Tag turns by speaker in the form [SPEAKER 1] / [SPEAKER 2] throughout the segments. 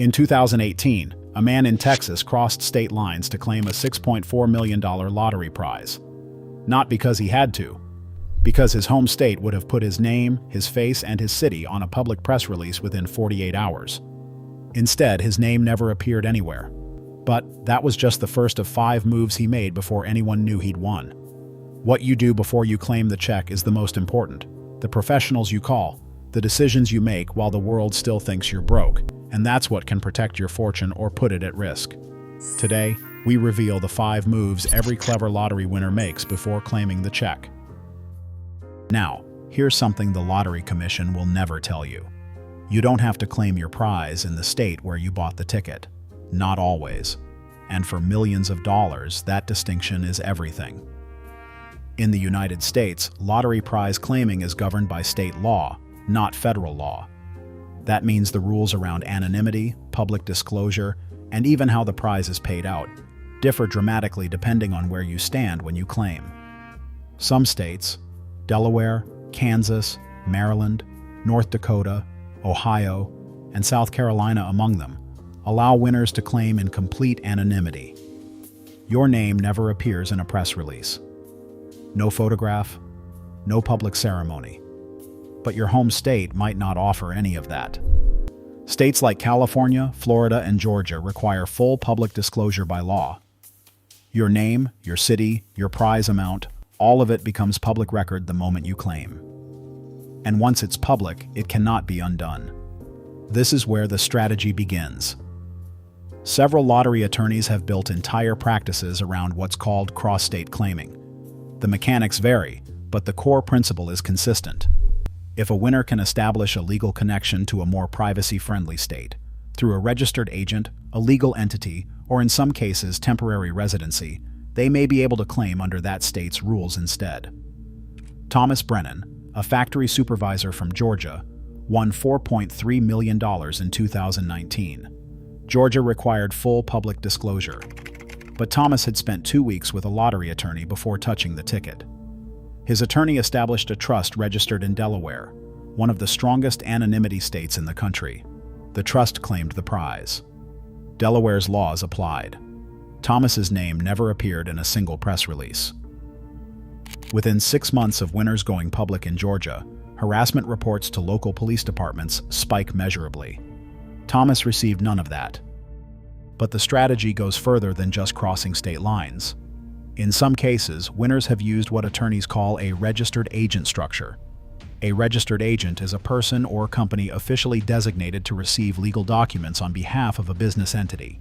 [SPEAKER 1] In 2018, a man in Texas crossed state lines to claim a $6.4 million lottery prize. Not because he had to, because his home state would have put his name, his face, and his city on a public press release within 48 hours. Instead, his name never appeared anywhere. But that was just the first of 5 moves he made before anyone knew he'd won. What you do before you claim the check is the most important. The professionals you call, the decisions you make while the world still thinks you're broke, and that's what can protect your fortune or put it at risk. Today, we reveal the 5 moves every clever lottery winner makes before claiming the check. Now, here's something the Lottery Commission will never tell you. You don't have to claim your prize in the state where you bought the ticket. Not always. And for millions of dollars, that distinction is everything. In the United States, lottery prize claiming is governed by state law, not federal law. That means the rules around anonymity, public disclosure, and even how the prize is paid out differ dramatically depending on where you stand when you claim. Some states, Delaware, Kansas, Maryland, North Dakota, Ohio, and South Carolina among them, allow winners to claim in complete anonymity. Your name never appears in a press release. No photograph, no public ceremony. But your home state might not offer any of that. States like California, Florida, and Georgia require full public disclosure by law. Your name, your city, your prize amount, all of it becomes public record the moment you claim. And once it's public, it cannot be undone. This is where the strategy begins. Several lottery attorneys have built entire practices around what's called cross-state claiming. The mechanics vary, but the core principle is consistent. If a winner can establish a legal connection to a more privacy-friendly state, through a registered agent, a legal entity, or in some cases temporary residency, they may be able to claim under that state's rules instead. Thomas Brennan, a factory supervisor from Georgia, won $4.3 million in 2019. Georgia required full public disclosure, but Thomas had spent 2 weeks with a lottery attorney before touching the ticket. His attorney established a trust registered in Delaware, one of the strongest anonymity states in the country. The trust claimed the prize. Delaware's laws applied. Thomas's name never appeared in a single press release. Within 6 months of winners going public in Georgia, harassment reports to local police departments spike measurably. Thomas received none of that. But the strategy goes further than just crossing state lines. In some cases, winners have used what attorneys call a registered agent structure. A registered agent is a person or company officially designated to receive legal documents on behalf of a business entity.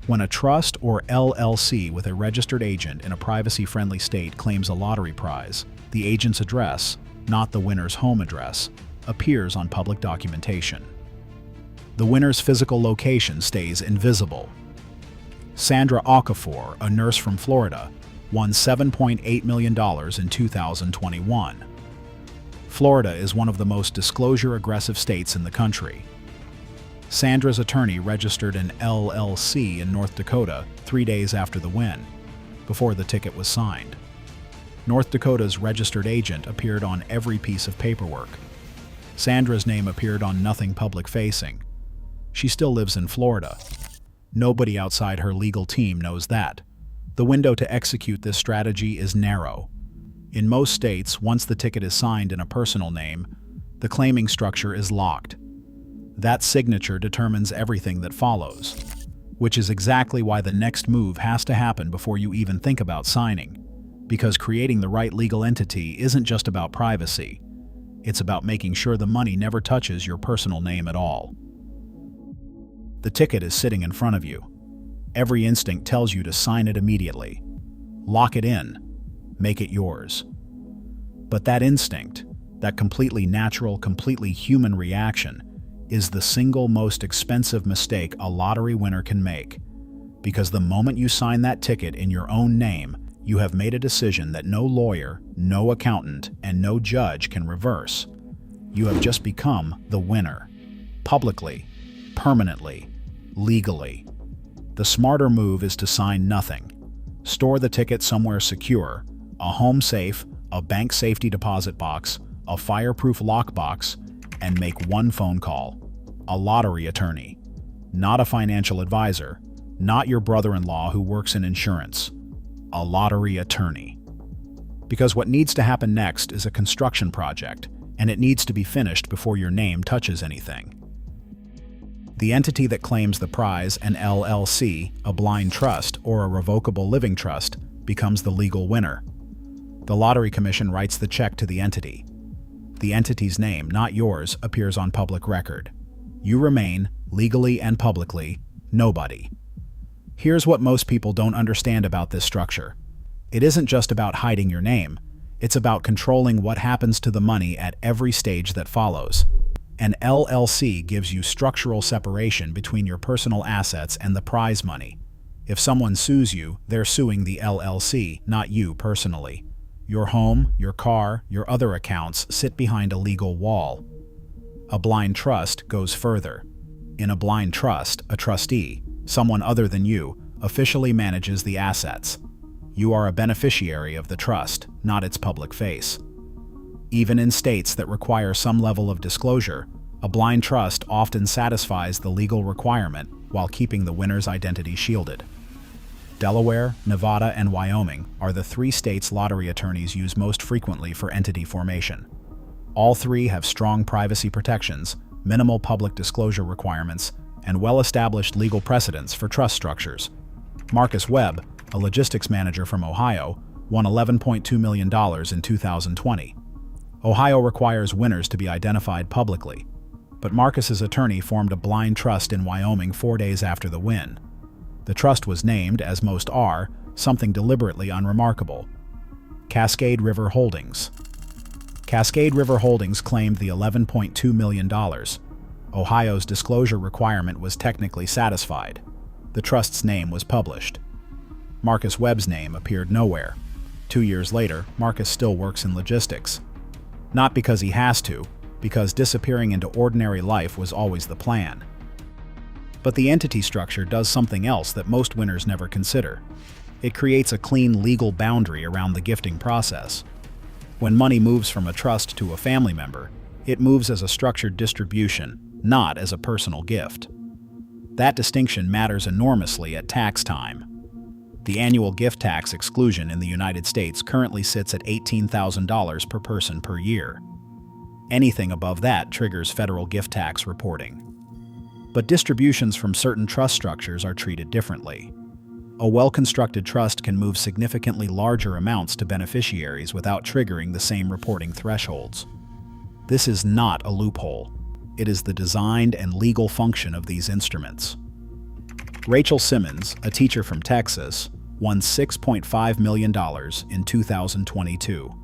[SPEAKER 1] When a trust or LLC with a registered agent in a privacy-friendly state claims a lottery prize, the agent's address, not the winner's home address, appears on public documentation. The winner's physical location stays invisible. Sandra Okafor, a nurse from Florida, won $7.8 million in 2021. Florida is one of the most disclosure-aggressive states in the country. Sandra's attorney registered an LLC in North Dakota 3 days after the win, before the ticket was signed. North Dakota's registered agent appeared on every piece of paperwork. Sandra's name appeared on nothing public-facing. She still lives in Florida. Nobody outside her legal team knows that. The window to execute this strategy is narrow. In most states, once the ticket is signed in a personal name, the claiming structure is locked. That signature determines everything that follows, which is exactly why the next move has to happen before you even think about signing. Because creating the right legal entity isn't just about privacy. It's about making sure the money never touches your personal name at all. The ticket is sitting in front of you. Every instinct tells you to sign it immediately. Lock it in. Make it yours. But that instinct, that completely natural, completely human reaction, is the single most expensive mistake a lottery winner can make. Because the moment you sign that ticket in your own name, you have made a decision that no lawyer, no accountant, and no judge can reverse. You have just become the winner. Publicly, permanently, legally. The smarter move is to sign nothing. Store the ticket somewhere secure, a home safe, a bank safety deposit box, a fireproof lockbox, and make one phone call. A lottery attorney. not a financial advisor, not your brother-in-law who works in insurance, a lottery attorney. Because what needs to happen next is a construction project, and it needs to be finished before your name touches anything. The entity that claims the prize, an LLC, a blind trust, or a revocable living trust, becomes the legal winner. The Lottery Commission writes the check to the entity. The entity's name, not yours, appears on public record. You remain, legally and publicly, nobody. Here's what most people don't understand about this structure. It isn't just about hiding your name. It's about controlling what happens to the money at every stage that follows. An LLC gives you structural separation between your personal assets and the prize money. If someone sues you, they're suing the LLC, not you personally. Your home, your car, your other accounts sit behind a legal wall. A blind trust goes further. In a blind trust, a trustee, someone other than you, officially manages the assets. You are a beneficiary of the trust, not its public face. Even in states that require some level of disclosure, a blind trust often satisfies the legal requirement while keeping the winner's identity shielded. Delaware, Nevada, and Wyoming are the 3 states lottery attorneys use most frequently for entity formation. All 3 have strong privacy protections, minimal public disclosure requirements, and well-established legal precedents for trust structures. Marcus Webb, a logistics manager from Ohio, won $11.2 million in 2020. Ohio requires winners to be identified publicly, but Marcus's attorney formed a blind trust in Wyoming 4 days after the win. The trust was named, as most are, something deliberately unremarkable: Cascade River Holdings. Cascade River Holdings claimed the $11.2 million. Ohio's disclosure requirement was technically satisfied. The trust's name was published. Marcus Webb's name appeared nowhere. 2 years later, Marcus still works in logistics. Not because he has to, because disappearing into ordinary life was always the plan. But the entity structure does something else that most winners never consider. It creates a clean legal boundary around the gifting process. When money moves from a trust to a family member, it moves as a structured distribution, not as a personal gift. That distinction matters enormously at tax time. The annual gift tax exclusion in the United States currently sits at $18,000 per person per year. Anything above that triggers federal gift tax reporting. But distributions from certain trust structures are treated differently. A well-constructed trust can move significantly larger amounts to beneficiaries without triggering the same reporting thresholds. This is not a loophole. It is the designed and legal function of these instruments. Rachel Simmons, a teacher from Texas, won $6.5 million in 2022.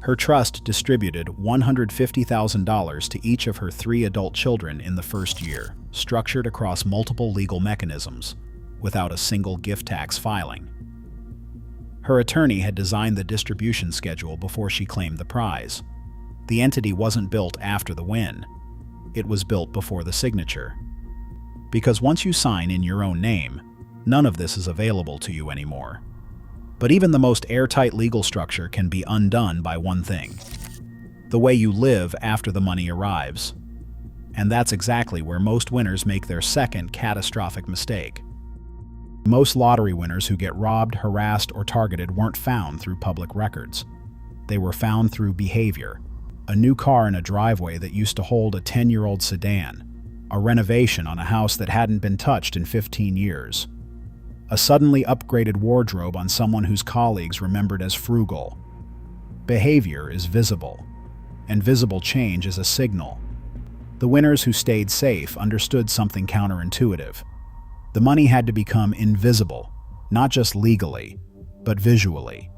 [SPEAKER 1] Her trust distributed $150,000 to each of her 3 adult children in the first year, structured across multiple legal mechanisms, without a single gift tax filing. Her attorney had designed the distribution schedule before she claimed the prize. The entity wasn't built after the win. It was built before the signature. Because once you sign in your own name, none of this is available to you anymore. But even the most airtight legal structure can be undone by one thing: the way you live after the money arrives. And that's exactly where most winners make their second catastrophic mistake. Most lottery winners who get robbed, harassed, or targeted weren't found through public records. They were found through behavior: a new car in a driveway that used to hold a 10-year-old sedan, a renovation on a house that hadn't been touched in 15 years, a suddenly upgraded wardrobe on someone whose colleagues remembered as frugal. Behavior is visible, and visible change is a signal. The winners who stayed safe understood something counterintuitive. The money had to become invisible, not just legally, but visually.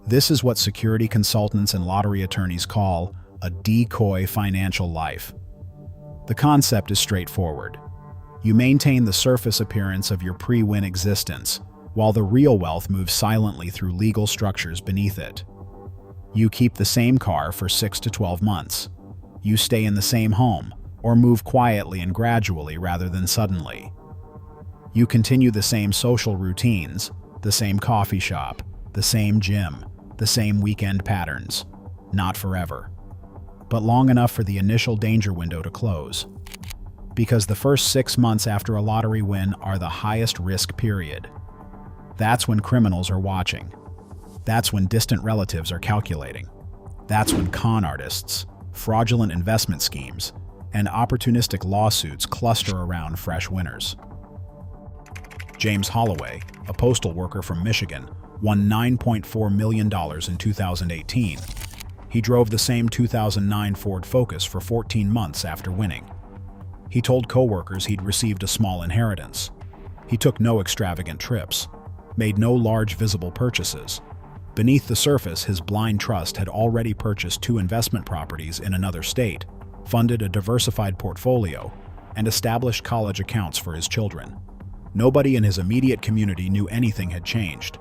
[SPEAKER 1] This is what security consultants and lottery attorneys call a decoy financial life. The concept is straightforward. You maintain the surface appearance of your pre-win existence, while the real wealth moves silently through legal structures beneath it. You keep the same car for 6 to 12 months. You stay in the same home, or move quietly and gradually rather than suddenly. You continue the same social routines, the same coffee shop, the same gym, the same weekend patterns. Not forever, but long enough for the initial danger window to close. Because the first 6 months after a lottery win are the highest risk period. That's when criminals are watching. That's when distant relatives are calculating. That's when con artists, fraudulent investment schemes, and opportunistic lawsuits cluster around fresh winners. James Holloway, a postal worker from Michigan, won $9.4 million in 2018. He drove the same 2009 Ford Focus for 14 months after winning. He told coworkers he'd received a small inheritance. He took no extravagant trips, made no large visible purchases. Beneath the surface, his blind trust had already purchased 2 investment properties in another state, funded a diversified portfolio, and established college accounts for his children. Nobody in his immediate community knew anything had changed.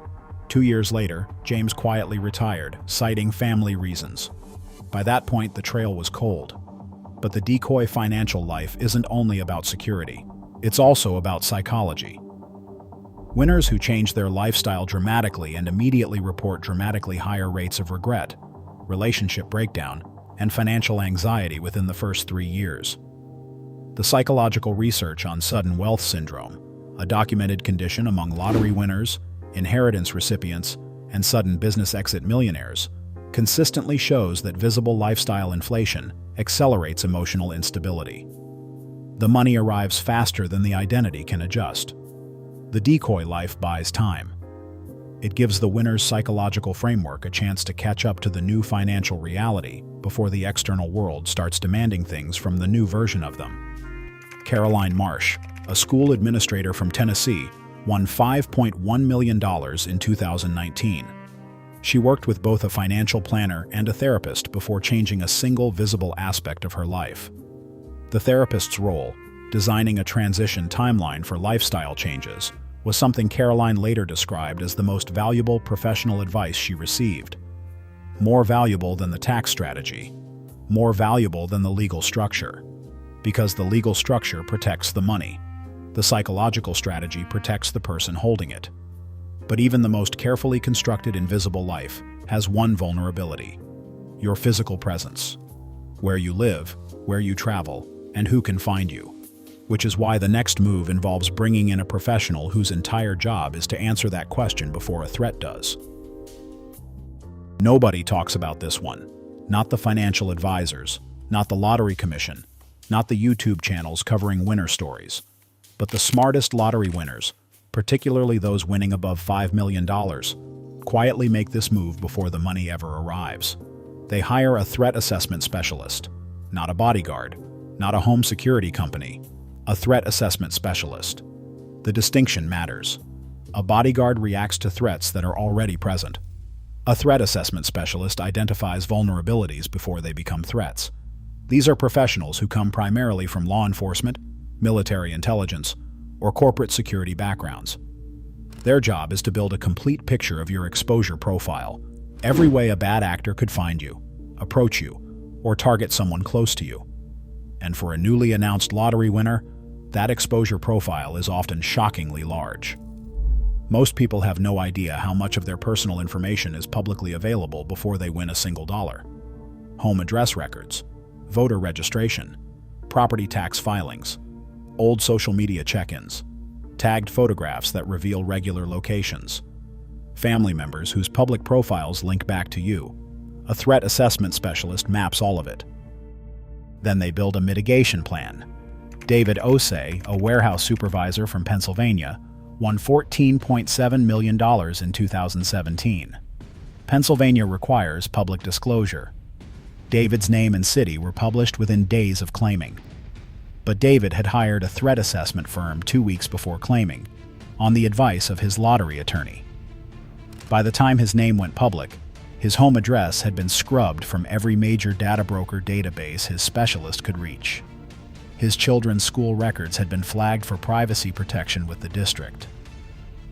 [SPEAKER 1] 2 years later, James quietly retired, citing family reasons. By that point, the trail was cold. But the decoy financial life isn't only about security. It's also about psychology. Winners who change their lifestyle dramatically and immediately report dramatically higher rates of regret, relationship breakdown, and financial anxiety within the first 3 years. The psychological research on sudden wealth syndrome, a documented condition among lottery winners, inheritance recipients, and sudden business exit millionaires, consistently shows that visible lifestyle inflation accelerates emotional instability. The money arrives faster than the identity can adjust. The decoy life buys time. It gives the winner's psychological framework a chance to catch up to the new financial reality before the external world starts demanding things from the new version of them. Caroline Marsh, a school administrator from Tennessee, won $5.1 million in 2019. She worked with both a financial planner and a therapist before changing a single visible aspect of her life. The therapist's role, designing a transition timeline for lifestyle changes, was something Caroline later described as the most valuable professional advice she received. More valuable than the tax strategy. More valuable than the legal structure. Because the legal structure protects the money. The psychological strategy protects the person holding it. But even the most carefully constructed invisible life has one vulnerability: your physical presence. Where you live, where you travel, and who can find you. Which is why the next move involves bringing in a professional whose entire job is to answer that question before a threat does. Nobody talks about this one. Not the financial advisors, not the lottery commission, not the YouTube channels covering winner stories. But the smartest lottery winners, particularly those winning above $5 million, quietly make this move before the money ever arrives. They hire a threat assessment specialist, not a bodyguard, not a home security company, a threat assessment specialist. The distinction matters. A bodyguard reacts to threats that are already present. A threat assessment specialist identifies vulnerabilities before they become threats. These are professionals who come primarily from law enforcement, military intelligence, or corporate security backgrounds. Their job is to build a complete picture of your exposure profile, every way a bad actor could find you, approach you, or target someone close to you. And for a newly announced lottery winner, that exposure profile is often shockingly large. Most people have no idea how much of their personal information is publicly available before they win a single dollar. Home address records, voter registration, property tax filings, old social media check-ins, tagged photographs that reveal regular locations, family members whose public profiles link back to you. A threat assessment specialist maps all of it. Then they build a mitigation plan. David Osei, a warehouse supervisor from Pennsylvania, won $14.7 million in 2017. Pennsylvania requires public disclosure. David's name and city were published within days of claiming. But David had hired a threat assessment firm 2 weeks before claiming, on the advice of his lottery attorney. By the time his name went public, his home address had been scrubbed from every major data broker database his specialist could reach. His children's school records had been flagged for privacy protection with the district.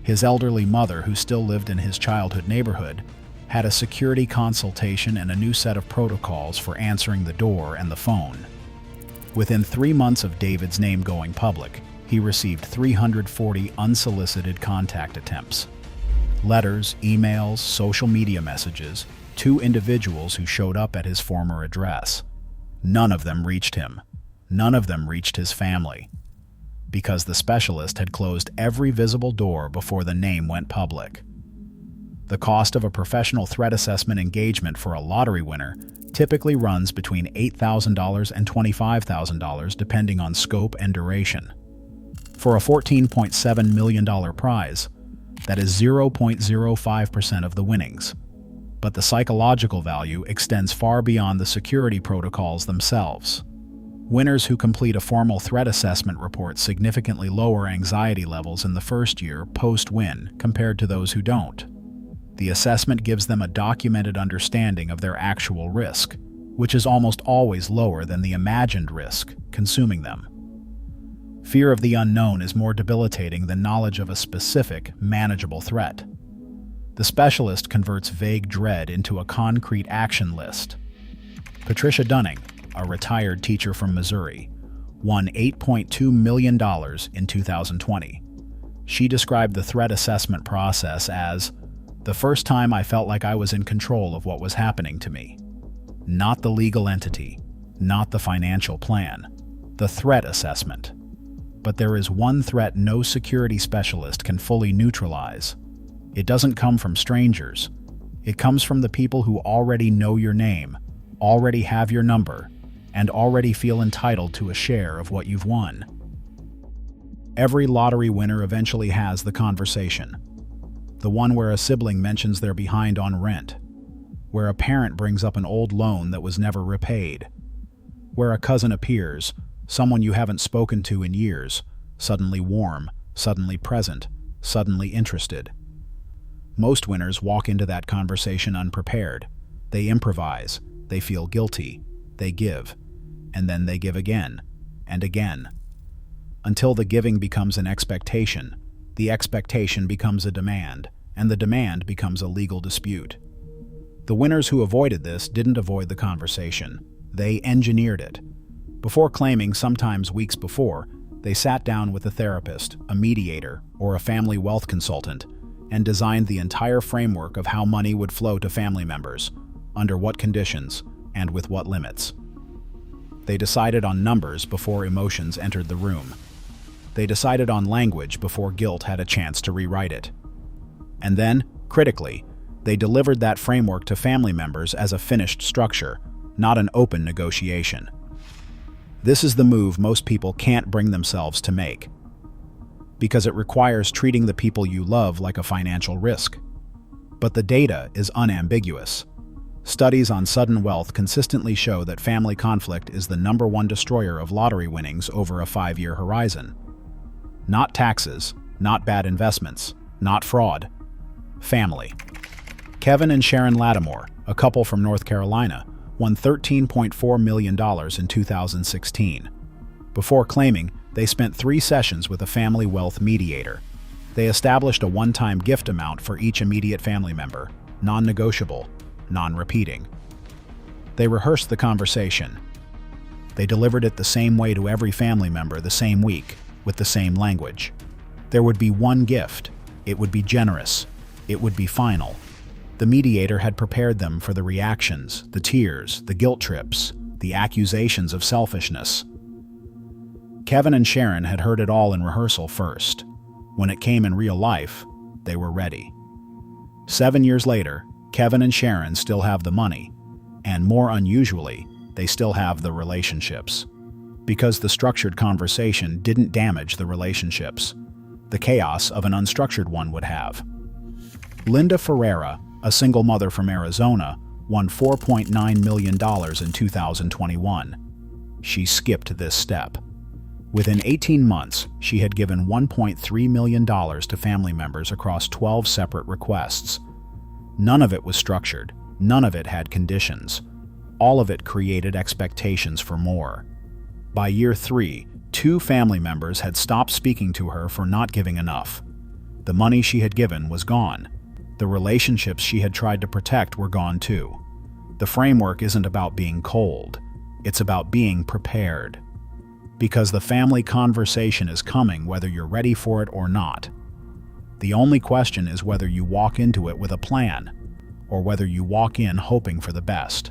[SPEAKER 1] His elderly mother, who still lived in his childhood neighborhood, had a security consultation and a new set of protocols for answering the door and the phone. Within 3 months of David's name going public, he received 340 unsolicited contact attempts. Letters, emails, social media messages, 2 individuals who showed up at his former address. None of them reached him. None of them reached his family, because the specialist had closed every visible door before the name went public. The cost of a professional threat assessment engagement for a lottery winner typically runs between $8,000 and $25,000 depending on scope and duration. For a $14.7 million prize, that is 0.05% of the winnings. But the psychological value extends far beyond the security protocols themselves. Winners who complete a formal threat assessment report significantly lower anxiety levels in the first year post-win compared to those who don't. The assessment gives them a documented understanding of their actual risk, which is almost always lower than the imagined risk consuming them. Fear of the unknown is more debilitating than knowledge of a specific, manageable threat. The specialist converts vague dread into a concrete action list. Patricia Dunning, a retired teacher from Missouri, won $8.2 million in 2020. She described the threat assessment process as the first time I felt like I was in control of what was happening to me. Not the legal entity, not the financial plan, the threat assessment. But there is one threat no security specialist can fully neutralize. It doesn't come from strangers. It comes from the people who already know your name, already have your number, and already feel entitled to a share of what you've won. Every lottery winner eventually has the conversation. The one where a sibling mentions they're behind on rent, where a parent brings up an old loan that was never repaid, where a cousin appears, someone you haven't spoken to in years, suddenly warm, suddenly present, suddenly interested. Most winners walk into that conversation unprepared. They improvise, they feel guilty, they give, and then they give again, and again. Until the giving becomes an expectation, the expectation becomes a demand, and the demand becomes a legal dispute. The winners who avoided this didn't avoid the conversation. They engineered it. Before claiming, sometimes weeks before, they sat down with a therapist, a mediator, or a family wealth consultant, and designed the entire framework of how money would flow to family members, under what conditions, and with what limits. They decided on numbers before emotions entered the room. They decided on language before guilt had a chance to rewrite it. And then, critically, they delivered that framework to family members as a finished structure, not an open negotiation. This is the move most people can't bring themselves to make, because it requires treating the people you love like a financial risk. But the data is unambiguous. Studies on sudden wealth consistently show that family conflict is the #1 destroyer of lottery winnings over a 5-year horizon. Not taxes, not bad investments, not fraud. Family. Kevin and Sharon Lattimore, a couple from North Carolina, won $13.4 million in 2016. Before claiming, they spent 3 sessions with a family wealth mediator. They established a one-time gift amount for each immediate family member, non-negotiable, non-repeating. They rehearsed the conversation. They delivered it the same way to every family member the same week, with the same language. There would be one gift. It would be generous. It would be final. The mediator had prepared them for the reactions, the tears, the guilt trips, the accusations of selfishness. Kevin and Sharon had heard it all in rehearsal first. When it came in real life, they were ready. 7 years later, Kevin and Sharon still have the money, and more unusually, they still have the relationships. Because the structured conversation didn't damage the relationships. The chaos of an unstructured one would have. Linda Ferreira, a single mother from Arizona, won $4.9 million in 2021. She skipped this step. Within 18 months, she had given $1.3 million to family members across 12 separate requests. None of it was structured. None of it had conditions. All of it created expectations for more. By year 3, 2 family members had stopped speaking to her for not giving enough. The money she had given was gone. The relationships she had tried to protect were gone too. The framework isn't about being cold. It's about being prepared. Because the family conversation is coming whether you're ready for it or not. The only question is whether you walk into it with a plan, or whether you walk in hoping for the best.